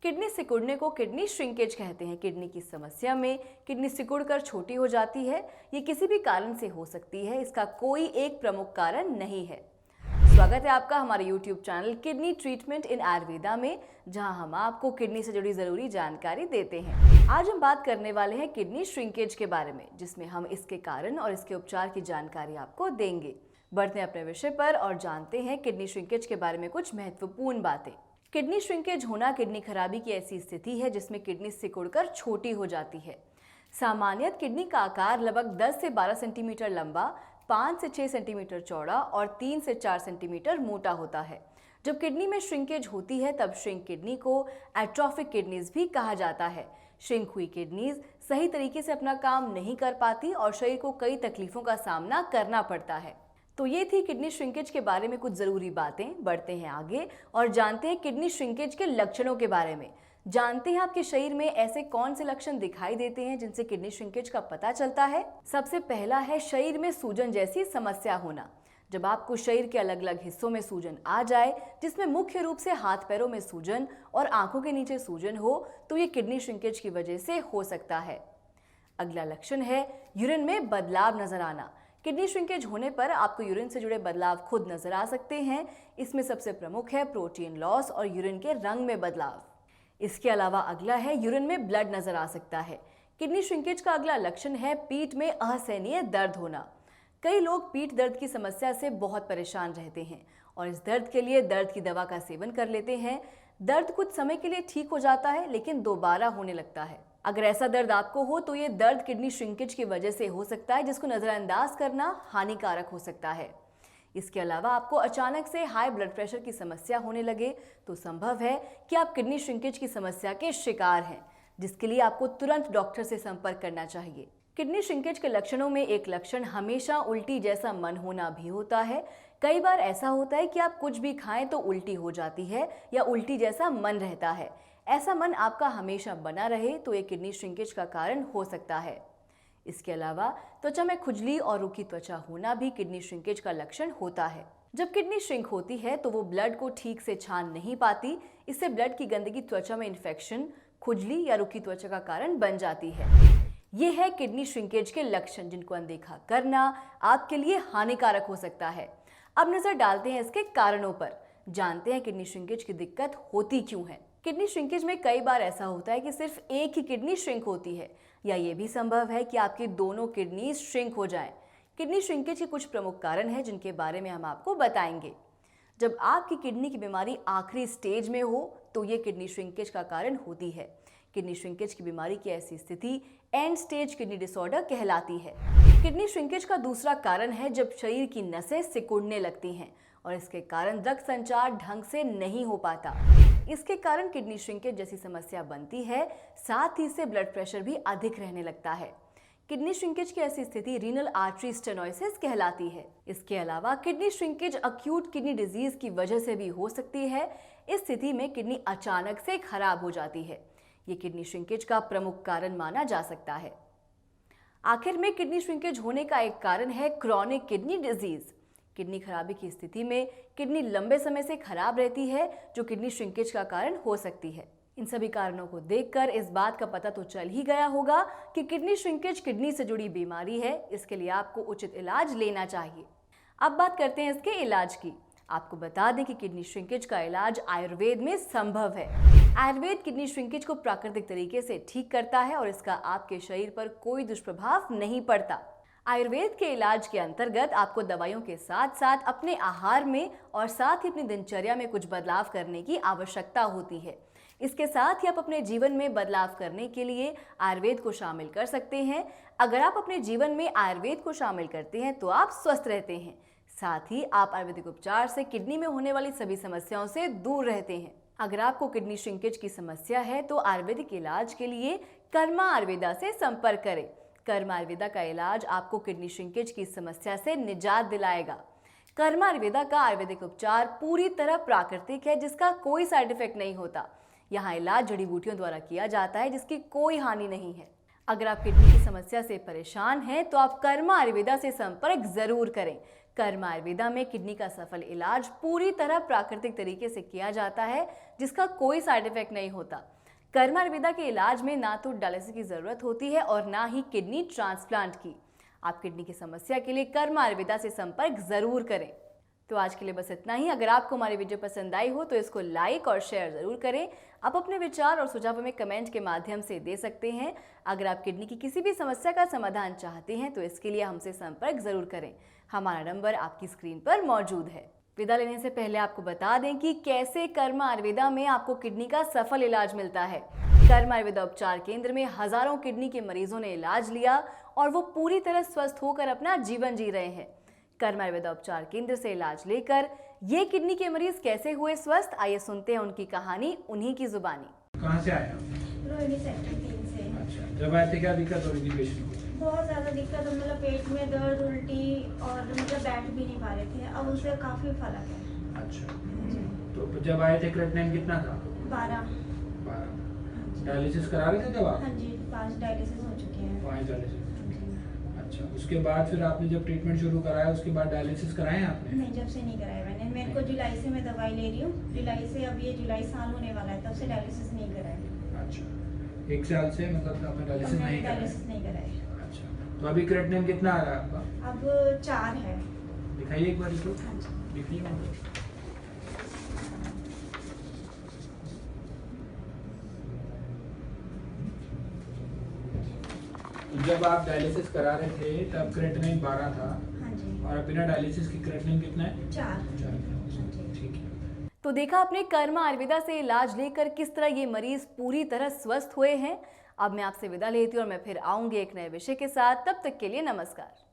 Kidney सिकुड़ने को kidney shrinkage कहते हैं। किडनी की समस्या में किडनी सिकुड़कर छोटी हो जाती है। ये किसी भी कारण से हो सकती है, इसका कोई एक प्रमुख कारण नहीं है। स्वागत है आपका हमारे YouTube चैनल किडनी ट्रीटमेंट इन आयुर्वेदा में, जहां हम आपको किडनी से जुड़ी जरूरी जानकारी देते हैं। आज हम बात करने वाले हैं किडनी श्रिंकेज के बारे में, जिसमें हम इसके कारण और इसके उपचार की जानकारी आपको देंगे। बढ़ते हैं अपने विषय पर और जानते हैं किडनी श्रिंकेज के बारे में कुछ महत्वपूर्ण बातें। किडनी श्रिंकेज होना किडनी खराबी की ऐसी स्थिति है जिसमें किडनी सिकुड़कर छोटी हो जाती है। सामान्यतः किडनी का आकार लगभग 10 से 12 सेंटीमीटर लंबा, 5 से 6 सेंटीमीटर चौड़ा और 3 से 4 सेंटीमीटर मोटा होता है। जब किडनी में श्रिंकेज होती है तब श्रिंक किडनी को एट्रोफिक किडनीज भी कहा जाता है। श्रिंक हुई किडनीज सही तरीके से अपना काम नहीं कर पाती और शरीर को कई तकलीफों का सामना करना पड़ता है। तो ये थी किडनी श्रिंकेज के बारे में कुछ ज़रूरी बातें। बढ़ते हैं आगे और जानते हैं किडनी श्रिंकेज के लक्षणों के बारे में। जानते हैं आपके शरीर में ऐसे कौन से लक्षण दिखाई देते हैं जिनसे किडनी श्रिंकेज का पता चलता है। सबसे पहला है शरीर में सूजन जैसी समस्या होना। जब आपको शरीर के अलग अलग हिस्सों में सूजन आ जाए, जिसमें मुख्य रूप से हाथ पैरों में सूजन और आंखों के नीचे सूजन हो, तो ये किडनी श्रिंकेज की वजह से हो सकता है। अगला लक्षण है यूरिन में बदलाव नजर आना। किडनी श्रिंकेज होने पर आपको यूरिन से जुड़े बदलाव खुद नजर आ सकते हैं। इसमें सबसे प्रमुख है प्रोटीन लॉस और यूरिन के रंग में बदलाव। इसके अलावा अगला है यूरिन में ब्लड नजर आ सकता है। किडनी श्रिंकेज का अगला लक्षण है पीठ में असहनीय दर्द होना। कई लोग पीठ दर्द की समस्या से बहुत परेशान रहते हैं और इस दर्द के लिए दर्द की दवा का सेवन कर लेते हैं। दर्द कुछ समय के लिए ठीक हो जाता है लेकिन दोबारा होने लगता है। अगर ऐसा दर्द आपको हो तो ये दर्द किडनी श्रिंकेज की वजह से हो सकता है, जिसको नजरअंदाज करना हानिकारक हो सकता है। इसके अलावा आपको अचानक से हाई ब्लड प्रेशर की समस्या होने लगे तो संभव है कि आप किडनी श्रिंकेज की समस्या के शिकार हैं, जिसके लिए आपको तुरंत डॉक्टर से संपर्क करना चाहिए। किडनी श्रिंकेज के लक्षणों में एक लक्षण हमेशा उल्टी जैसा मन होना भी होता है। कई बार ऐसा होता है कि आप कुछ भी खाएं तो उल्टी हो जाती है या उल्टी जैसा मन रहता है। ऐसा मन आपका हमेशा बना रहे तो ये किडनी श्रिंकेज का कारण हो सकता है। इसके अलावा त्वचा में खुजली और रूखी त्वचा होना भी किडनी श्रिंकेज का लक्षण होता है। जब किडनी श्रिंक होती है तो वो ब्लड को ठीक से छान नहीं पाती। इससे ब्लड की गंदगी त्वचा में इन्फेक्शन, खुजली या रूखी त्वचा का कारण बन जाती है। ये है किडनी श्रिंकेज के लक्षण, जिनको अनदेखा करना आपके लिए हानिकारक हो सकता है। अब नजर डालते हैं इसके कारणों पर। जानते हैं किडनी श्रिंकेज की दिक्कत होती क्यों है। किडनी श्रिंकेज में कई बार ऐसा होता है कि सिर्फ एक ही किडनी श्रिंक होती है, या ये भी संभव है कि आपकी दोनों किडनी श्रिंक हो जाएं। किडनी श्रिंकेज के कुछ प्रमुख कारण हैं जिनके बारे में हम आपको बताएंगे। जब आपकी किडनी की बीमारी आखिरी स्टेज में हो तो ये किडनी श्रिंकेज का कारण होती है। किडनी श्रिंकेज की बीमारी की ऐसी स्थिति एंड स्टेज किडनी डिसऑर्डर कहलाती है। किडनी श्रिंकेज का दूसरा कारण है जब शरीर की नसें सिकुड़ने लगती हैं और इसके कारण रक्त संचार ढंग से नहीं हो पाता। इसके कारण किडनी श्रिंकेज जैसी समस्या बनती है। साथ ही इससे ब्लड प्रेशर भी अधिक रहने लगता है। किडनी श्रिंकेज की ऐसी स्थिति रीनल आर्टरी स्टेनोसिस कहलाती है। इसके अलावा kidney shrinkage acute kidney disease की वजह से भी हो सकती है। इस स्थिति में किडनी अचानक से खराब हो जाती है। ये किडनी श्रिंकेज का प्रमुख कारण माना जा सकता है। आखिर में किडनी श्रिंकेज होने का एक कारण है क्रॉनिक किडनी डिजीज। किडनी खराबी की स्थिति में किडनी लंबे समय से खराब रहती है, जो किडनी श्रिंकेज का कारण हो सकती है। इन सभी कारणों को देखकर इस बात का पता तो चल ही गया होगा कि किडनी श्रिंकेज किडनी से जुड़ी बीमारी है। इसके लिए आपको उचित इलाज लेना चाहिए। अब बात करते हैं इसके इलाज की। आपको बता दें कि किडनी श्रिंकेज का इलाज आयुर्वेद में संभव है। आयुर्वेद किडनी श्रिंकेज को प्राकृतिक तरीके से ठीक करता है और इसका आपके शरीर पर कोई दुष्प्रभाव नहीं पड़ता। आयुर्वेद के इलाज के अंतर्गत आपको दवाइयों के साथ साथ अपने आहार में और साथ ही अपनी दिनचर्या में कुछ बदलाव करने की आवश्यकता होती है। इसके साथ ही आप अपने जीवन में बदलाव करने के लिए आयुर्वेद को शामिल कर सकते हैं। अगर आप अपने जीवन में आयुर्वेद को शामिल करते हैं तो आप स्वस्थ रहते हैं। साथ ही आप आयुर्वेदिक उपचार से किडनी में होने वाली सभी समस्याओं से दूर रहते हैं। अगर आपको किडनी श्रिंकेज की समस्या है तो आयुर्वेदिक इलाज के लिए कर्मा आयुर्वेदा से संपर्क करें। कर्मा आयुर्वेदा का इलाज आपको किडनी श्रिंकेज की समस्या से निजात दिलाएगा। कर्मा आयुर्वेदा का आयुर्वेदिक उपचार पूरी तरह प्राकृतिक है, जिसका कोई साइड इफेक्ट नहीं होता। यहाँ इलाज जड़ी बूटियों द्वारा किया जाता है, जिसकी कोई हानि नहीं है। अगर आप किडनी की समस्या से परेशान हैं तो आप कर्मा आयुर्वेदा से संपर्क जरूर करें। कर्मा आयुर्वेदा में किडनी का सफल इलाज पूरी तरह प्राकृतिक तरीके से किया जाता है, जिसका कोई साइड इफेक्ट नहीं होता। कर्मा आयुर्वेदा के इलाज में ना तो डायलिसिस की जरूरत होती है और ना ही किडनी ट्रांसप्लांट की। आप किडनी की समस्या के लिए कर्मा आयुर्वेदा से संपर्क जरूर करें। तो आज के लिए बस इतना ही। अगर आपको हमारी वीडियो पसंद आई हो तो इसको लाइक और शेयर जरूर करें। आप अपने विचार और सुझाव हमें कमेंट के माध्यम से दे सकते हैं। अगर आप किडनी की किसी भी समस्या का समाधान चाहते हैं तो इसके लिए हमसे संपर्क जरूर करें। हमारा नंबर आपकी स्क्रीन पर मौजूद है। विदा लेने से पहले आपको बता दें कि कैसे कर्मा आयुर्वेदा में आपको किडनी का सफल इलाज मिलता है। कर्मा आयुर्वेदा उपचार केंद्र में हजारों किडनी के मरीजों ने इलाज लिया और वो पूरी तरह स्वस्थ होकर अपना जीवन जी रहे हैं। कर्मा आयुर्वेदा उपचार केंद्र से इलाज लेकर ये किडनी के मरीज कैसे हुए स्वस्थ, आइए सुनते हैं उनकी कहानी उन्हीं की जुबानी। कहाँ से आए आप? रोहिणी सेक्टर 3 से। अच्छा, जब आए थे क्या दिक्कत हो रही थी पेशेंट को? बहुत ज़्यादा दिक्कत, मतलब पेट में दर्द, उल्टी और मतलब बैठ भी नहीं पा रहे थे। अब उससे काफ़ी फर्क है। अच्छा, तो जब आए थे क्रेटिनिन कितना था? 12। 12। डायलिसिस करा रहे थे जब आप? हाँ जी, 5 डायलिसिस हो चुके हैं। 5 डायलिसिस। अच्छा, उसके बाद फिर आपने जब ट्रीटमेंट शुरू कराया उसके बाद डायलिसिस कराए आपने? नहीं, जब से नहीं कराया मैंने। मेरे को जुलाई से मैं दवाई ले रही हूँ। जुलाई से, अब ये जुलाई साल होने वाला है, तब से डायलिसिस नहीं कराया। अच्छा, 1 साल से मतलब आपने डायलिसिस नहीं कराया? डायलिसिस नहीं कराया। अच्छा, तो अभी क्रेटिनिन कितना आ रहा है आपका? अब 4 है। दिखाइए एक बार इसको। हाँ जी। दिखिए मुझे। जब आप डायलिसिस करा रहे थे तब क्रेटिनिन 12 था। हाँ जी। और बिना डायलिसिस की क्रेटिनिन कितना है? 4। 4। ठीक है। तो देखा आपने कर्मा आयुर्वेदा से इलाज लेकर किस तरह ये मरीज पूरी तरह स्वस्थ हुए हैं। अब मैं आपसे विदा लेती हूँ और मैं फिर आऊंगी एक नए विषय के साथ। तब तक के लिए नमस्कार।